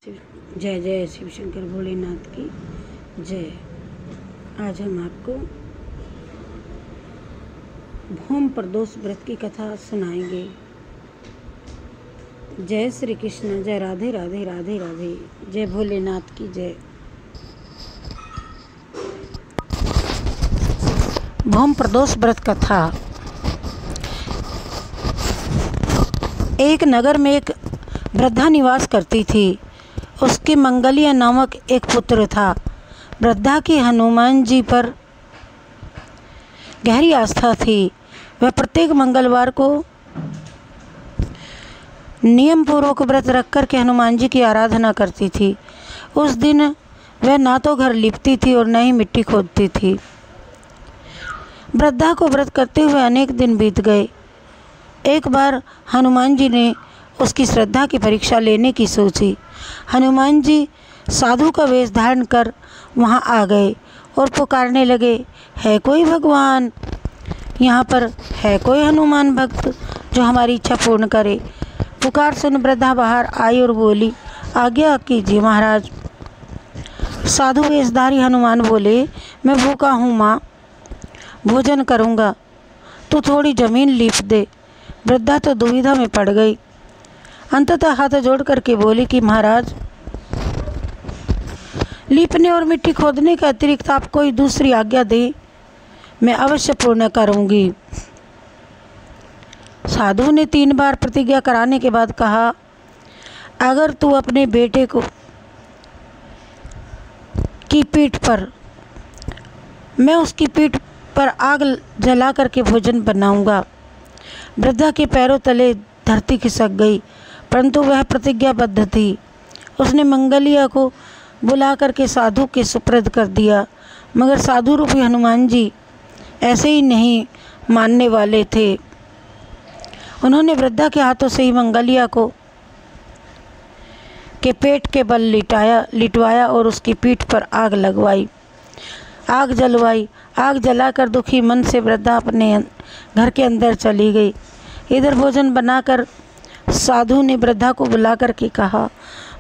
जय जय शिव शंकर भोलेनाथ की जय। आज हम आपको भौम प्रदोष व्रत की कथा सुनाएंगे। जय श्री कृष्ण, जय राधे राधे राधे राधे, जय भोलेनाथ की जय। भौम प्रदोष व्रत कथा। एक नगर में एक वृद्धा निवास करती थी। उसके मंगलिया नामक एक पुत्र था। वृद्धा की हनुमान जी पर गहरी आस्था थी। वह प्रत्येक मंगलवार को नियम पूर्वक व्रत रख कर के हनुमान जी की आराधना करती थी। उस दिन वह ना तो घर लिपती थी और न ही मिट्टी खोदती थी। वृद्धा को व्रत करते हुए अनेक दिन बीत गए। एक बार हनुमान जी ने उसकी श्रद्धा की परीक्षा लेने की सोची। हनुमान जी साधु का वेश धारण कर वहाँ आ गए और पुकारने लगे, है कोई भगवान? यहाँ पर है कोई हनुमान भक्त जो हमारी इच्छा पूर्ण करे? पुकार सुन वृद्धा बाहर आई और बोली, आज्ञा कीजिए महाराज। साधु वेशधारी हनुमान बोले, मैं भूखा हूँ माँ, भोजन करूँगा, तू थोड़ी जमीन लीप दे। वृद्धा तो दुविधा में पड़ गई। अंततः हाथ जोड़ करके बोली कि महाराज, लीपने और मिट्टी खोदने के अतिरिक्त आप कोई दूसरी आज्ञा दें, मैं अवश्य पूर्ण करूंगी। साधु ने 3 बार प्रतिज्ञा कराने के बाद कहा, अगर तू अपने बेटे को की पीठ पर, मैं उसकी पीठ पर आग जला करके भोजन बनाऊंगा। वृद्धा के पैरों तले धरती खिसक गई, परंतु वह प्रतिज्ञाबद्ध थी। उसने मंगलिया को बुला करके साधु के सुपुर्द कर दिया, मगर साधु रूपी हनुमान जी ऐसे ही नहीं मानने वाले थे। उन्होंने वृद्धा के हाथों से ही मंगलिया को के पेट के बल लिटवाया और उसकी पीठ पर आग लगवाई, आग जलवाई। आग जलाकर दुखी मन से वृद्धा अपने घर के अंदर चली गई। इधर भोजन बनाकर साधु ने वृद्धा को बुला कर के कहा,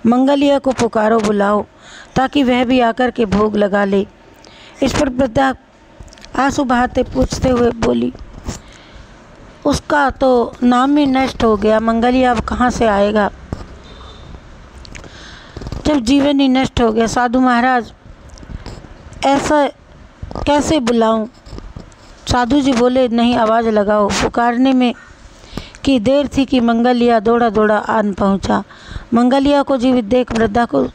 मंगलिया को पुकारो, बुलाओ, ताकि वह भी आकर के भोग लगा ले। इस पर वृद्धा आंसू बहाते पूछते हुए बोली, उसका तो नाम ही नष्ट हो गया, मंगलिया अब कहाँ से आएगा जब जीवन ही नष्ट हो गया। साधु महाराज, ऐसा कैसे बुलाऊं? साधु जी बोले, नहीं, आवाज़ लगाओ। पुकारने में की देर थी कि मंगलिया दौड़ा दौड़ा आन पहुंचा। मंगलिया को जीवित देख वृद्धा को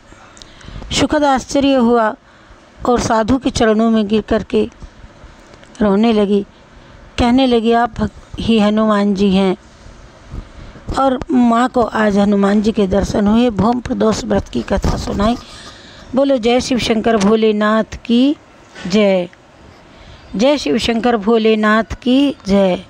सुखद आश्चर्य हुआ और साधु के चरणों में गिर करके रोने लगी। कहने लगी, आप ही हनुमान जी हैं। और माँ को आज हनुमान जी के दर्शन हुए। भौम प्रदोष व्रत की कथा सुनाई। बोलो जय शिव शंकर भोलेनाथ की जय। जय शिव शंकर भोलेनाथ की जय।